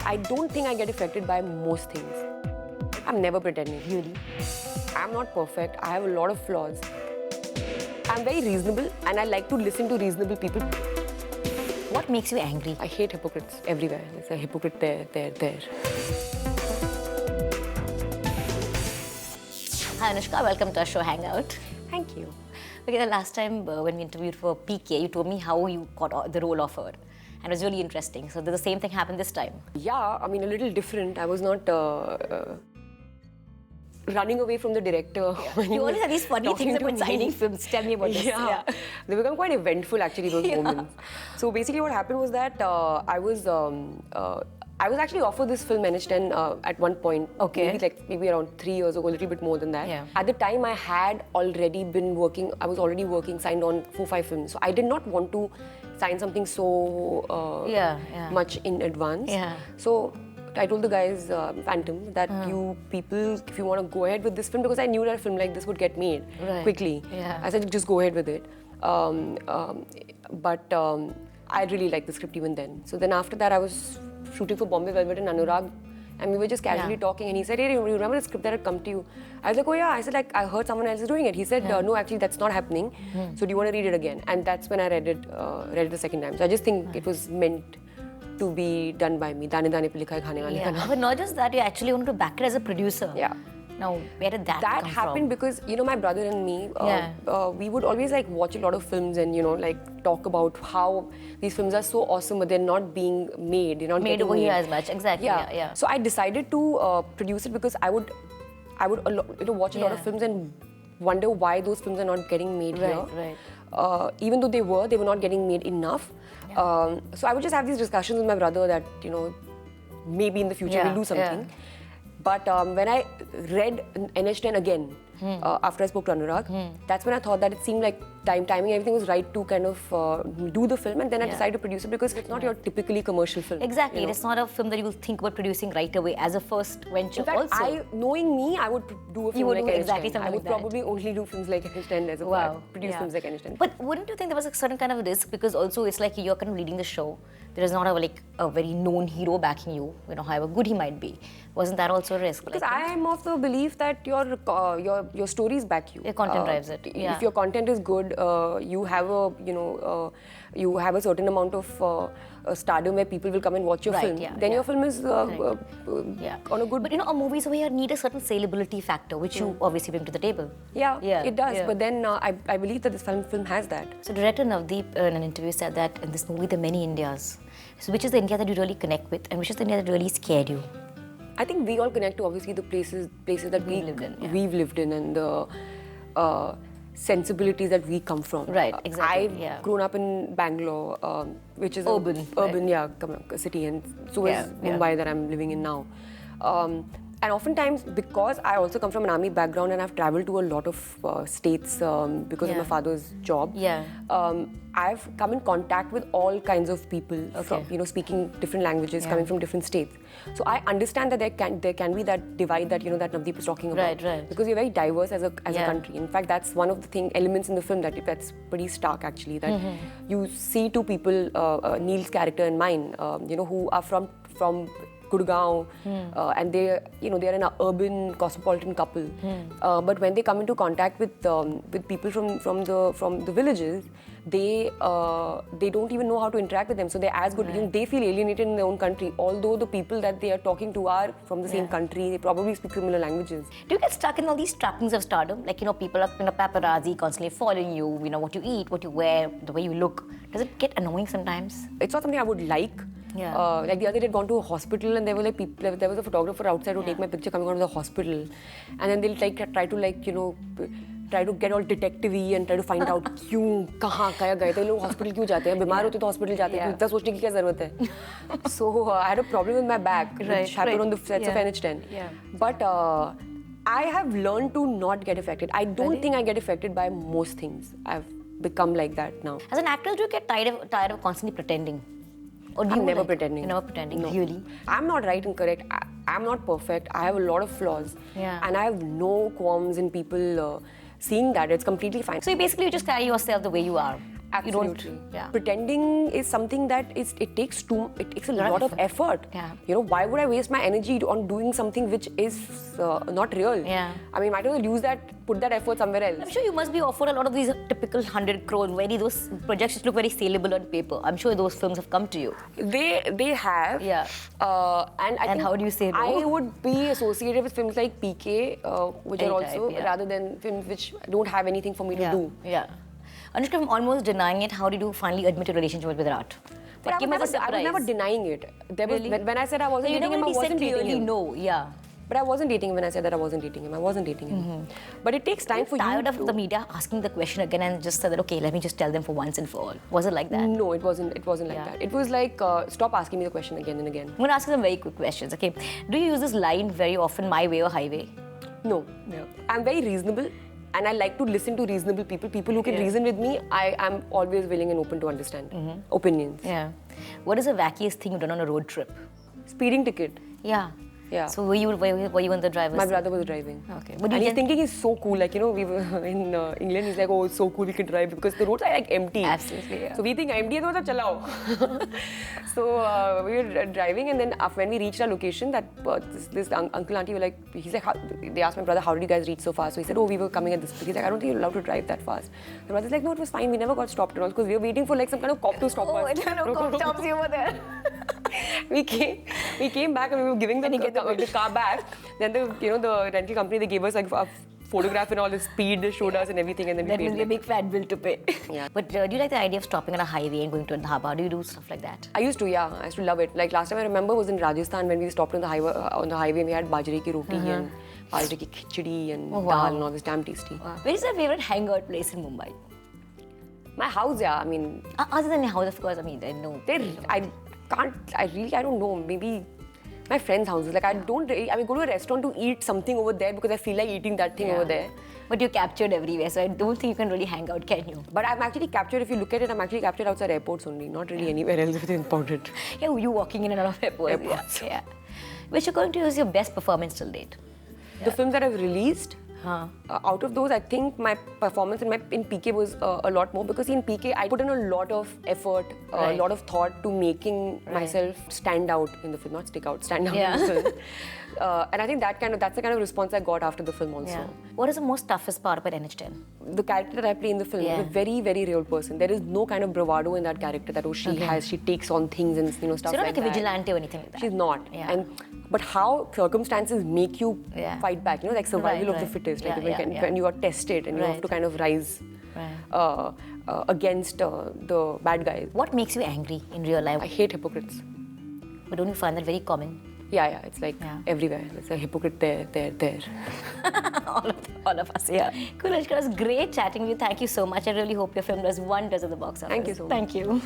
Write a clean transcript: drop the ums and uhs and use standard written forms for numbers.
I don't think I get affected by most things. I'm never pretending. Really? I'm not perfect. I have a lot of flaws. I'm very reasonable and I like to listen to reasonable people. What makes you angry? I hate hypocrites everywhere. There's a hypocrite there. Hi Anushka, welcome to our show Hangout. Thank you. Okay, the last time when we interviewed for PK, you told me how you got the role offered. And it was really interesting. So did the same thing happen this time? Yeah, I mean a little different. I was not running away from the director. Yeah. You always have these funny things about signing films. Tell me about this. Yeah. They become quite eventful actually, those moments. So basically what happened was that I was actually offered this film NH10 at one point. Okay. Maybe around 3 years ago, a little bit more than that. Yeah. At the time I had already been working, I was already working, signed on 4-5 films. So I did not want to sign something so much in advance. Yeah. So I told the guys, Phantom, that you people, if you want to go ahead with this film, because I knew that a film like this would get made quickly. Yeah. I said, just go ahead with it. But I really liked the script even then. So then after that, I was shooting for Bombay Velvet and Anurag, and we were just casually talking, and he said, hey, you remember the script that had come to you? I was like, oh yeah. I said, like, I heard someone else is doing it. He said, no, actually, that's not happening. So do you want to read it again? And that's when I read it the second time. So I just think it was meant to be done by me. Dane dane pe likha hai khane wale ka naam. But not just that, you actually wanted to back it as a producer. Yeah. Now, where did that come from? That happened because, you know, my brother and me, we would always like watch a lot of films and, you know, like talk about how these films are so awesome, but they're not being made. They're not made over here as much, exactly. Yeah. So I decided to produce it because I would watch a lot of films and wonder why those films are not getting made here. Right. Even though they were not getting made enough. So I would just have these discussions with my brother that, you know, maybe in the future we'll do something. But when I read NH10 again, after I spoke to Anurag, that's when I thought that it seemed like timing, everything was right to kind of do the film, and then I decided to produce it because it's not your typically commercial film. Exactly, you know? It's not a film that you will think about producing right away as a first venture. In fact, also, knowing me, I would do a film like NH10. Exactly something I would like that. probably only do films like NH10 as a produce films like NH10. But wouldn't you think there was a certain kind of risk, because also it's like you're kind of leading the show. There is not a very known hero backing you, however good he might be. Wasn't that also a risk? Because I am of the belief that your stories back you. Your content drives it. If your content is good, you have a you have a certain amount of stardom where people will come and watch your film. Then your film is on a good. But a movies over here need a certain saleability factor, which you obviously bring to the table. Yeah, it does. But then I believe that this film has that. So director Navdeep in an interview said that in this movie there are many Indias. So which is the India that you really connect with, and which is the India that really scared you? I think we all connect to obviously the places that we've lived in, and the sensibilities that we come from. Right, exactly. I've grown up in Bangalore, which is urban, city, and so is Mumbai that I'm living in now. And oftentimes, because I also come from an army background and I've travelled to a lot of states because of my father's job, I've come in contact with all kinds of people from, speaking different languages, coming from different states. So I understand that there can be that divide that that Navdeep is talking about. Right. Because we're very diverse as a country. In fact, that's one of the elements in the film that's pretty stark actually. That you see two people, Neil's character and mine, who are from Gurgaon, and they're an urban cosmopolitan couple. But when they come into contact with people from the villages, they don't even know how to interact with them. So they're as good. They feel alienated in their own country, although the people that they are talking to are from the same country. They probably speak similar languages. Do you get stuck in all these trappings of stardom? Like people are paparazzi constantly following you. What you eat, what you wear, the way you look. Does it get annoying sometimes? It's not something I would like. Like the other day, I'd gone to a hospital and there were like people. There was a photographer outside who take my picture coming out of the hospital, and then they'll try to get all detective-y and try to find out क्यों कहाँ गए थे लोग hospital क्यों जाते हैं बीमार होते तो hospital जाते हैं इतना सोचने की क्या ज़रूरत है. So I had a problem with my back, which happened on the sets of NH10. But I have learned to not get affected. I don't think I get affected by most things. I've become like that now. As an actor, do you get tired of constantly pretending? Or do I'm never pretending. You're never pretending, no. Really? I'm not right and correct. I'm not perfect. I have a lot of flaws. And I have no qualms in people seeing that. It's completely fine. So you basically just carry yourself the way you are. Absolutely. Yeah. Pretending is something that it takes a lot of effort. Yeah. You know, why would I waste my energy on doing something which is not real? Yeah. I mean, might as well use that, put that effort somewhere else. I'm sure you must be offered a lot of these typical 100 crore, those projects look very saleable on paper. I'm sure those films have come to you. They have. Yeah. And I think how do you say no? I would be associated with films like PK, which are also, rather than films which don't have anything for me to do. Yeah. Anushka, I'm almost denying it. How did you finally admit your relationship with Virat? But I was never denying it. There was, when I said I wasn't dating him, I wasn't dating him. No, yeah. But I wasn't dating him when I said that I wasn't dating him. I wasn't dating him. But it takes time for you. Tired of the media asking the question again and just said that, okay, let me just tell them for once and for all. Was it like that? No, it wasn't. It wasn't like that. It was like, stop asking me the question again and again. I'm going to ask you some very quick questions. Okay, do you use this line very often, my way or highway? No. I'm very reasonable. And I like to listen to reasonable people. People who can reason with me, I am always willing and open to understand opinions. Yeah. What is the wackiest thing you've done on a road trip? Speeding ticket. Yeah. Yeah. So were you in the driver's My seat? brother was driving. Okay. And he's thinking he's so cool. Like, you know, we were in England, he's like, oh, it's so cool, we can drive because the roads are like empty. Absolutely, yeah. So we think empty, so chalao. So we were driving, and then when we reached our location, that this uncle, auntie were like, he's like, they asked my brother, how did you guys reach so fast? So he said, oh, we were coming at this. He's like, I don't think you're allowed to drive that fast. My brother's like, no, it was fine. We never got stopped at all because we were waiting for like some kind of cop to stop us. Oh, no cop stops you over there. we came back and we were giving the car back. Then the rental company, they gave us like a photograph and all the speed they showed us and everything, and then that we paid. That will be a big fat bill to pay. Yeah. But do you like the idea of stopping on a highway and going to a dhaba? Do you do stuff like that? I used to, yeah. I used to love it. Like last time I remember was in Rajasthan when we stopped on the highway and we had bajre ki roti and bajre ki khichdi and dal and all this, damn tasty. Wow. Where is your favorite hangout place in Mumbai? My house, yeah. I mean, other than your house, of course. I mean, I know. I don't know. Maybe my friends' houses. Like I go to a restaurant to eat something over there because I feel like eating that thing over there. But you're captured everywhere, so I don't think you can really hang out, can you? But I'm actually captured, if you look at it, I'm actually captured outside airports only, not really anywhere else if it's important. Yeah, you walking in and out of airports. Yeah. Which according to you is your best performance till date? The films that I've released, out of those, I think my performance in PK was a lot more, because in PK I put in a lot of effort, a lot of thought to making myself stand out in the film, not stick out, stand out in the film. And I think that's the kind of response I got after the film also. Yeah. What is the most toughest part about NH10? The character that I play in the film is a very, very real person. There is no kind of bravado in that character that she takes on things and stuff like that. She's not like a vigilante or anything like that. She's not. Yeah. But how circumstances make you fight back, like survival of the fittest. Like when you are tested and you have to kind of rise against the bad guys. What makes you angry in real life? I hate hypocrites. But don't you find that very common? Yeah, it's like everywhere. There's a hypocrite there. all of us, yeah. Cool, Anushka, it was great chatting with you. Thank you so much. I really hope your film does wonders at the box office. Thank you so much. Thank you.